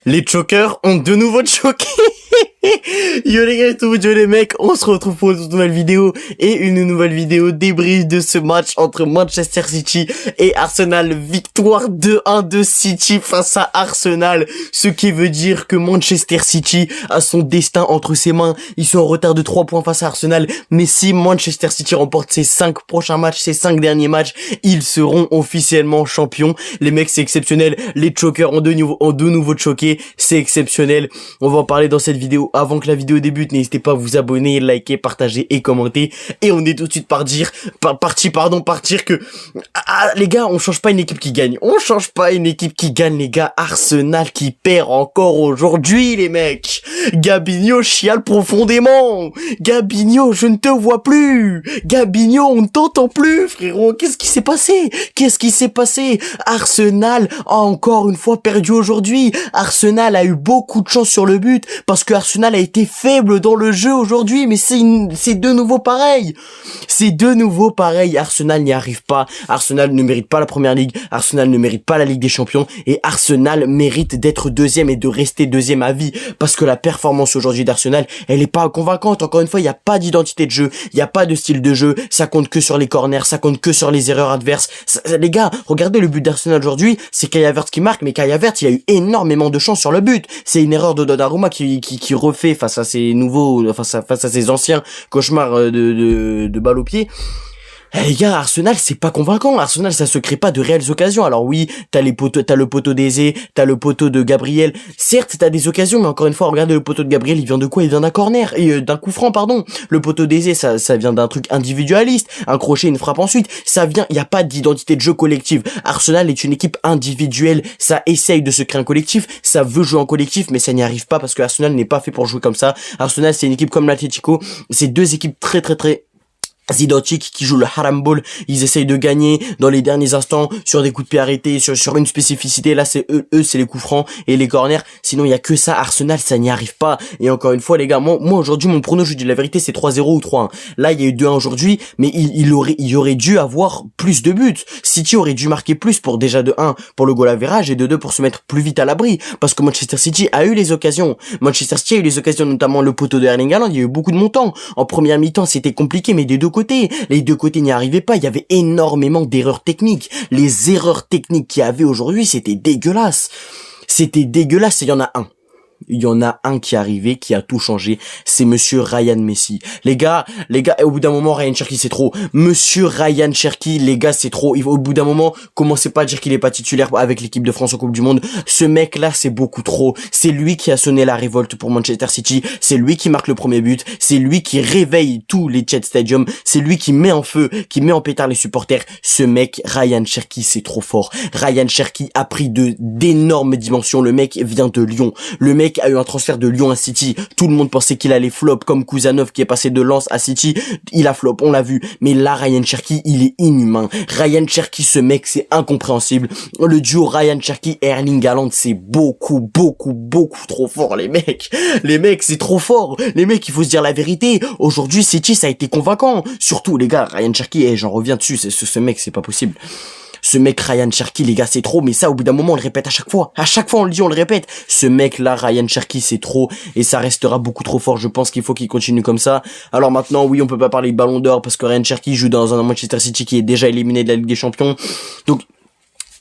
Les chokers ont de nouveau choqué. Yo les gars, tout yo les mecs, on se retrouve pour une nouvelle vidéo et une nouvelle vidéo débrief de ce match entre Manchester City et Arsenal. Victoire 2-1 de City face à Arsenal, ce qui veut dire que Manchester City a son destin entre ses mains. Ils sont en retard de 3 points face à Arsenal, mais si Manchester City remporte ses 5 prochains matchs, ses 5 derniers matchs, ils seront officiellement champions. Les mecs, c'est exceptionnel. Les chokers ont de nouveau choqué, c'est exceptionnel. On va en parler dans cette vidéo. Avant que la vidéo débute, n'hésitez pas à vous abonner, liker, partager et commenter. Et on est tout de suite partir que les gars, on change pas une équipe qui gagne. On change pas une équipe qui gagne, les gars. Arsenal qui perd encore aujourd'hui, les mecs. Gabinho chiale profondément. Gabinho, je ne te vois plus. Gabinho, on ne t'entend plus, frérot. Qu'est-ce qui s'est passé? Arsenal a encore une fois perdu aujourd'hui. Arsenal a eu beaucoup de chance sur le but parce que Arsenal a été faible dans le jeu aujourd'hui, mais c'est de nouveau pareil. Arsenal n'y arrive pas. Arsenal ne mérite pas la première ligue. Arsenal ne mérite pas la Ligue des Champions. Et Arsenal mérite d'être deuxième et de rester deuxième à vie. Parce que la performance aujourd'hui d'Arsenal, elle est pas convaincante. Encore une fois, il n'y a pas d'identité de jeu. Il n'y a pas de style de jeu. Ça compte que sur les corners. Ça compte que sur les erreurs adverses. Les gars, regardez le but d'Arsenal aujourd'hui. C'est Kai Havertz qui marque. Mais Kai Havertz, il a eu énormément de chance sur le but. C'est une erreur de Donnarumma qui refait face à ses anciens cauchemars de balle au pied. Les gars, Arsenal, c'est pas convaincant. Arsenal, ça se crée pas de réelles occasions. Alors oui, t'as le poteau d'Eze, t'as le poteau de Gabriel. Certes, t'as des occasions, mais encore une fois, regardez le poteau de Gabriel, il vient de quoi? Il vient d'un corner, d'un coup franc, pardon. Le poteau d'Eze, ça vient d'un truc individualiste. Un crochet, une frappe ensuite. Il y a pas d'identité de jeu collective. Arsenal est une équipe individuelle. Ça essaye de se créer un collectif. Ça veut jouer en collectif, mais ça n'y arrive pas parce que Arsenal n'est pas fait pour jouer comme ça. Arsenal, c'est une équipe comme l'Atlético. C'est deux équipes très identiques qui jouent le haram ball. Ils essayent de gagner dans les derniers instants sur des coups de pied arrêtés, sur une spécificité. Là, c'est eux, c'est les coups francs et les corners. Sinon, il y a que ça. Arsenal, ça n'y arrive pas. Et encore une fois, les gars, moi aujourd'hui, mon prono, je vous dis la vérité, c'est 3-0 ou 3-1. Là, il y a eu 2-1 aujourd'hui, mais il y aurait dû avoir plus de buts. City aurait dû marquer plus pour déjà de 1 pour le goal average et de 2 pour se mettre plus vite à l'abri. Parce que Manchester City a eu les occasions. Notamment le poteau de Erling Haaland. Il y a eu beaucoup de montants. En première mi-temps, c'était compliqué, mais des deux côtés. Les deux côtés n'y arrivaient pas. Il y avait énormément d'erreurs techniques. Les erreurs techniques qu'il y avait aujourd'hui, c'était dégueulasse. Et il y en a un qui est arrivé, qui a tout changé. C'est monsieur Ryan Messi. Les gars, au bout d'un moment, Ryan Cherki, c'est trop. Monsieur Ryan Cherki, les gars, c'est trop. Au bout d'un moment, commencez pas à dire qu'il est pas titulaire avec l'équipe de France en Coupe du Monde. Ce mec-là, c'est beaucoup trop. C'est lui qui a sonné la révolte pour Manchester City. C'est lui qui marque le premier but. C'est lui qui réveille tous les Chet Stadium. C'est lui qui met en feu, qui met en pétard les supporters. Ce mec, Ryan Cherki, c'est trop fort. Ryan Cherki a pris d'énormes dimensions. Le mec vient de Lyon. Le mec a eu un transfert de Lyon à City. Tout le monde pensait qu'il allait flop comme Kuzanov qui est passé de Lens à City. Il a flop, on l'a vu. Mais là, Ryan Cherki, il est inhumain. Ryan Cherki, ce mec, c'est incompréhensible. Le duo Ryan Cherki et Erling Haaland, c'est beaucoup trop fort, les mecs. Les mecs, c'est trop fort. Les mecs, il faut se dire la vérité. Aujourd'hui, City, ça a été convaincant. Surtout, les gars, Ryan Cherki, j'en reviens dessus. Ce mec, c'est pas possible. Ce mec Ryan Cherki, les gars, c'est trop, mais ça, au bout d'un moment, on le répète à chaque fois. À chaque fois, on le dit, on le répète. Ce mec-là, Ryan Cherki, c'est trop, et ça restera beaucoup trop fort. Je pense qu'il faut qu'il continue comme ça. Alors maintenant, oui, on peut pas parler de Ballon d'Or parce que Ryan Cherki joue dans un Manchester City qui est déjà éliminé de la Ligue des Champions. Donc,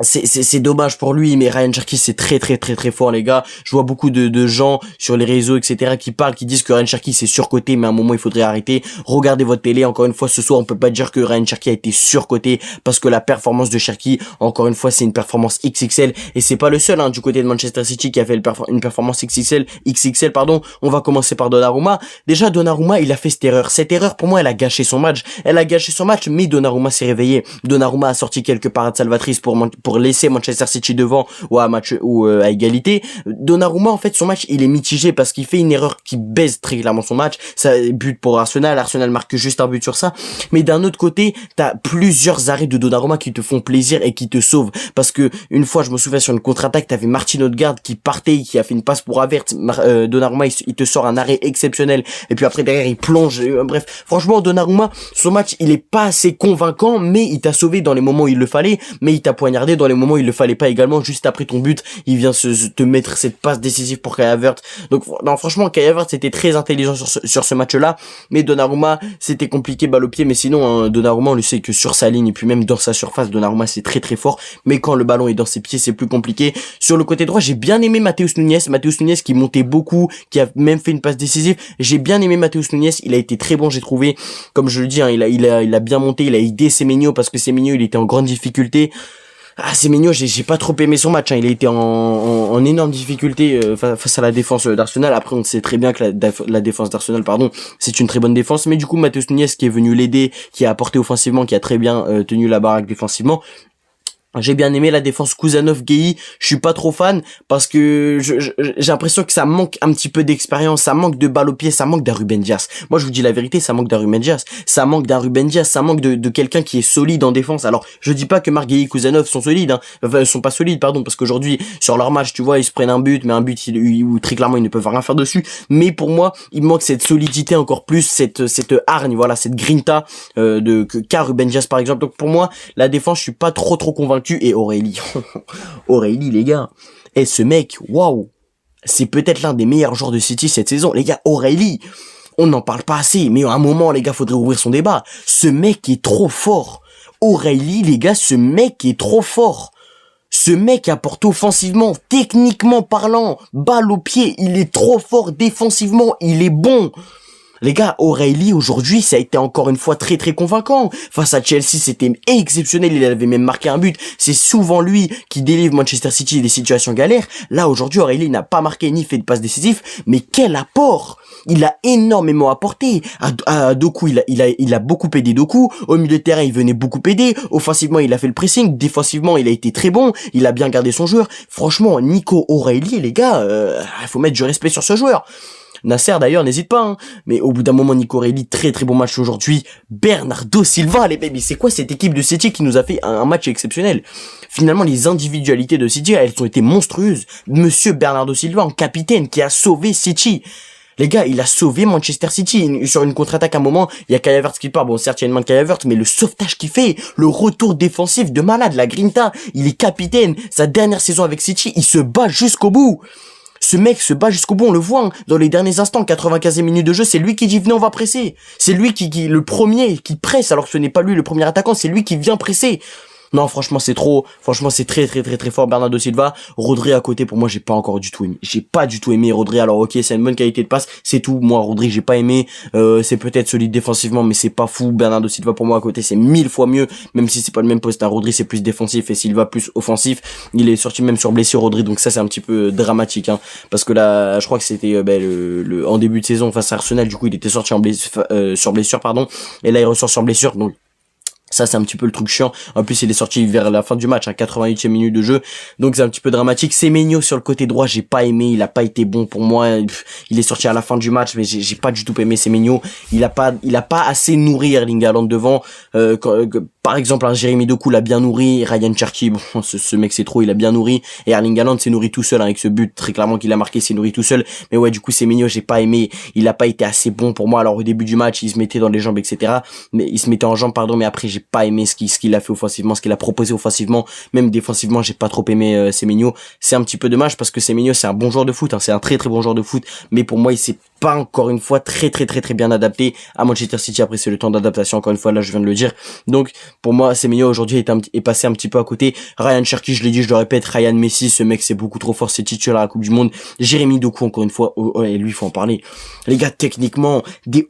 c'est dommage pour lui, mais Ryan Cherki, c'est très fort, les gars. Je vois beaucoup de gens sur les réseaux, etc., qui disent que Ryan Cherki, c'est surcoté, mais à un moment, il faudrait arrêter. Regardez votre télé. Encore une fois, ce soir, on peut pas dire que Ryan Cherki a été surcoté parce que la performance de Cherki, encore une fois, c'est une performance XXL, et c'est pas le seul, du côté de Manchester City qui a fait une performance XXL, pardon. On va commencer par Donnarumma. Déjà, Donnarumma, il a fait cette erreur. Cette erreur, pour moi, elle a gâché son match, mais Donnarumma s'est réveillé. Donnarumma a sorti quelques parades salvatrices pour laisser Manchester City devant ou à égalité. Donnarumma, en fait, son match, il est mitigé parce qu'il fait une erreur qui baisse très clairement son match. Ça but pour Arsenal marque juste un but sur ça. Mais d'un autre côté, t'as plusieurs arrêts de Donnarumma qui te font plaisir et qui te sauvent. Parce que une fois, je me souviens sur une contre-attaque, t'avais Martin Odegaard qui partait, qui a fait une passe pour Havertz. Donnarumma, il te sort un arrêt exceptionnel. Et puis après, derrière, il plonge. Bref, franchement, Donnarumma, son match, il est pas assez convaincant, mais il t'a sauvé dans les moments où il le fallait. Mais il t'a poignardé dans les moments où il le fallait pas également. Juste après ton but, il vient te mettre cette passe décisive pour Kai Havertz. Donc non, franchement, Kai Havertz était très intelligent sur ce match-là, mais Donnarumma, c'était compliqué balle au pied. Mais sinon, hein, Donnarumma, on le sait que sur sa ligne et puis même dans sa surface, Donnarumma c'est très très fort, mais quand le ballon est dans ses pieds, c'est plus compliqué. Sur le côté droit, j'ai bien aimé Matheus Nunes qui montait beaucoup, qui a même fait une passe décisive. J'ai bien aimé Matheus Nunes, il a été très bon, j'ai trouvé. Comme je le dis, hein, il a bien monté, il a aidé Semenyo parce que Semenyo, il était en grande difficulté. Semenyo, j'ai pas trop aimé son match, hein. Il a été en énorme difficulté face à la défense d'Arsenal. Après, on sait très bien que la défense d'Arsenal, c'est une très bonne défense. Mais du coup, Matheus Nunes qui est venu l'aider, qui a apporté offensivement, qui a très bien tenu la baraque défensivement. J'ai bien aimé la défense Kuzanov-Gueye. Je suis pas trop fan parce que j'ai l'impression que ça manque un petit peu d'expérience, ça manque de balle au pied, ça manque d'un Ruben Dias. Moi, je vous dis la vérité, ça manque d'un Ruben Dias. Ça manque d'un Ruben Dias, ça manque de quelqu'un qui est solide en défense. Alors, je dis pas que Marc Gueye et Kuzanov sont solides, hein. Enfin, sont pas solides, pardon, parce qu'aujourd'hui, sur leur match, tu vois, ils se prennent un but, mais un but où très clairement, ils ne peuvent rien faire dessus. Mais pour moi, il manque cette solidité encore plus, cette hargne, voilà, cette grinta, qu'a Ruben Dias, par exemple. Donc, pour moi, la défense, je suis pas trop convaincu. Et Aurélie, Aurélie les gars, et ce mec, waouh, c'est peut-être l'un des meilleurs joueurs de City cette saison, les gars. Aurélie, on n'en parle pas assez, mais à un moment les gars, faudrait ouvrir son débat. Ce mec est trop fort. Aurélie les gars, ce mec est trop fort. Ce mec apporte offensivement, techniquement parlant, balle au pied, il est trop fort défensivement, il est bon. Les gars, Aurélie, aujourd'hui, ça a été encore une fois très convaincant. Face à Chelsea, c'était exceptionnel, il avait même marqué un but. C'est souvent lui qui délivre Manchester City des situations galères. Là, aujourd'hui, Aurélie n'a pas marqué ni fait de passe décisif, mais quel apport! Il a énormément apporté. À Doku, il a beaucoup aidé Doku. Au milieu de terrain, il venait beaucoup aider. Offensivement, il a fait le pressing. Défensivement, il a été très bon. Il a bien gardé son joueur. Franchement, Nico Aurélie, les gars, il faut mettre du respect sur ce joueur. Nasser d'ailleurs, n'hésite pas, hein. Mais au bout d'un moment, Nico Aurélie, très bon match aujourd'hui. Bernardo Silva, les baby, c'est quoi cette équipe de City qui nous a fait un match exceptionnel? Finalement, les individualités de City, elles ont été monstrueuses. Monsieur Bernardo Silva, en capitaine, qui a sauvé City. Les gars, il a sauvé Manchester City. Sur une contre-attaque à un moment, il y a Kai Havertz qui part. Bon, certes, il y a une main de Kai Havertz, mais le sauvetage qu'il fait, le retour défensif de malade, la grinta, il est capitaine. Sa dernière saison avec City, il se bat jusqu'au bout. Ce mec se bat jusqu'au bout, on le voit, hein. Dans les derniers instants, 95e minute de jeu, c'est lui qui dit venez, on va presser. C'est lui qui le premier qui presse, alors que ce n'est pas lui le premier attaquant, c'est lui qui vient presser. Non, franchement, c'est trop. Franchement, c'est très fort, Bernardo Silva. Rodri à côté, pour moi, j'ai pas encore du tout aimé. J'ai pas du tout aimé Rodri. Alors, ok, c'est une bonne qualité de passe, c'est tout. Moi, Rodri, j'ai pas aimé. C'est peut-être solide défensivement, mais c'est pas fou. Bernardo Silva, pour moi, à côté, c'est 1000 fois mieux. Même si c'est pas le même poste. Rodri, c'est plus défensif et Silva plus offensif. Il est sorti même sur blessure, Rodri. Donc ça, c'est un petit peu dramatique, hein. Parce que là, je crois que c'était en début de saison face à Arsenal. Du coup, il était sorti sur blessure, pardon. Et là, il ressort sur blessure. Donc ça, c'est un petit peu le truc chiant. En plus, il est sorti vers la fin du match, à 88e minute de jeu. Donc, c'est un petit peu dramatique. Semenyo sur le côté droit, j'ai pas aimé. Il a pas été bon pour moi. Il est sorti à la fin du match, mais j'ai pas du tout aimé Semenyo. Il a pas assez nourri Erling Haaland devant. Par exemple, un Jérémy Doku l'a bien nourri. Ryan Cherki, bon, ce mec c'est trop, il a bien nourri. Et Erling Haaland s'est nourri tout seul, hein, avec ce but très clairement qu'il a marqué, s'est nourri tout seul. Mais ouais, du coup, Semenyo, j'ai pas aimé. Il a pas été assez bon pour moi. Alors, au début du match, il se mettait dans les jambes, etc. Mais il se mettait en jambes, pardon. Mais après, j'ai pas aimé ce qu'il a fait offensivement, ce qu'il a proposé offensivement. Même défensivement, j'ai pas trop aimé Semenyo. C'est un petit peu dommage parce que Semenyo, c'est un bon joueur de foot, hein. C'est un très bon joueur de foot. Mais pour moi, il s'est pas encore une fois très bien adapté à Manchester City. Après, c'est le temps d'adaptation, encore une fois, là je viens de le dire. Donc pour moi, Semenyo aujourd'hui est passé un petit peu à côté. Ryan Cherki, je l'ai dit, je le répète, Ryan Messi, ce mec c'est beaucoup trop fort, c'est titulaire à la Coupe du Monde. Jérémy Doku, encore une fois, et lui faut en parler. Les gars, techniquement,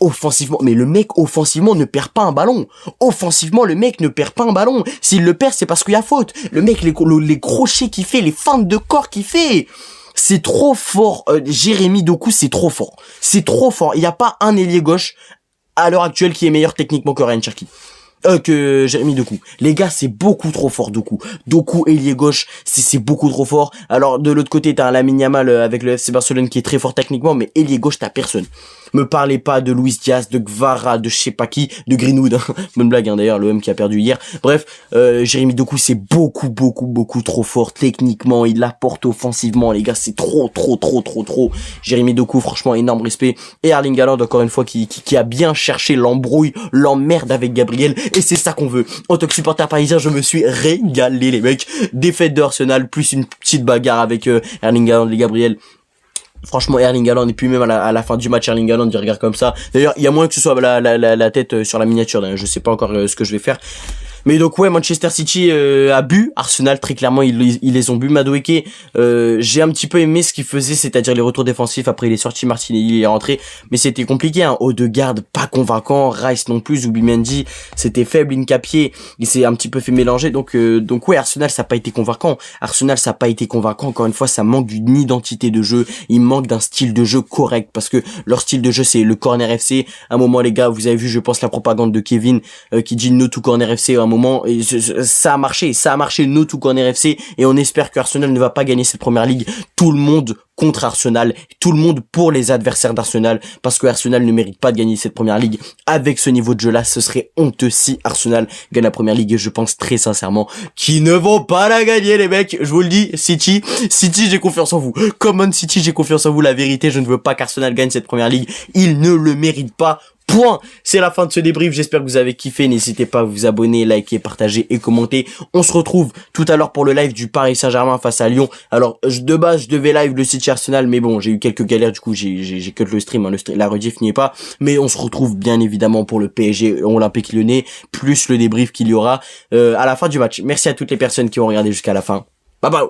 offensivement, mais le mec offensivement ne perd pas un ballon. Offensivement, le mec ne perd pas un ballon. S'il le perd, c'est parce qu'il y a faute. Le mec, les crochets qu'il fait, les feintes de corps qu'il fait, c'est trop fort. Jérémy Doku, c'est trop fort. C'est trop fort. Il n'y a pas un ailier gauche à l'heure actuelle qui est meilleur techniquement que Ryan Cherki. Que Jérémy Doku. Les gars, c'est beaucoup trop fort, Doku. Doku, ailier gauche, c'est beaucoup trop fort. Alors, de l'autre côté, t'as un Lamine Yamal avec le FC Barcelone qui est très fort techniquement, mais ailier gauche, t'as personne. Me parlez pas de Luis Diaz, de Gvara, de je sais pas qui, de Greenwood. Hein. Bonne blague, hein, d'ailleurs, l'OM qui a perdu hier. Bref, Jérémy Doku, c'est beaucoup trop fort techniquement. Il apporte offensivement, les gars, c'est trop. Jérémy Doku, franchement, énorme respect. Et Erling Haaland, encore une fois, qui a bien cherché l'embrouille, l'emmerde avec Gabriel. et c'est ça qu'on veut. En tant que supporter parisien, je me suis régalé les mecs. Défaite de Arsenal plus une petite bagarre avec Erling Haaland et Gabriel. Franchement, Erling Haaland, et puis même à la fin du match, Erling Haaland, il regarde comme ça. D'ailleurs, il y a moins que ce soit la tête sur la miniature. Je sais pas encore ce que je vais faire. Mais donc ouais, Manchester City a bu, Arsenal très clairement ils les ont bu. Madueke, j'ai un petit peu aimé ce qu'il faisait, c'est-à-dire les retours défensifs. Après il est sorti, Martinelli il est rentré, mais c'était compliqué. Odegaard pas convaincant, Rice non plus, Zubimendi c'était faible, Hincapié il s'est un petit peu fait mélanger. Donc ouais, Arsenal ça a pas été convaincant. Encore une fois, ça manque d'une identité de jeu, il manque d'un style de jeu correct parce que leur style de jeu c'est le corner FC. À un moment les gars, vous avez vu je pense la propagande de Kevin qui dit no to corner FC. À un moment et ça a marché no to corner FC et on espère que Arsenal ne va pas gagner cette première ligue. Tout le monde contre Arsenal, tout le monde pour les adversaires d'Arsenal parce que Arsenal ne mérite pas de gagner cette première ligue avec ce niveau de jeu là. Ce serait honteux si Arsenal gagne la première ligue et je pense très sincèrement qu'ils ne vont pas la gagner les mecs. Je vous le dis, City j'ai confiance en vous. Common City, j'ai confiance en vous. La vérité, je ne veux pas qu'Arsenal gagne cette première ligue. Il ne le mérite pas. Point. C'est la fin de ce débrief. J'espère que vous avez kiffé. N'hésitez pas à vous abonner, liker, partager et commenter. On se retrouve tout à l'heure pour le live du Paris Saint-Germain face à Lyon. Alors, de base, je devais live le City Arsenal, mais bon, j'ai eu quelques galères. Du coup, j'ai cut le stream. La rediff n'y est pas. Mais on se retrouve bien évidemment pour le PSG Olympique Lyonnais, plus le débrief qu'il y aura à la fin du match. Merci à toutes les personnes qui ont regardé jusqu'à la fin. Bye bye.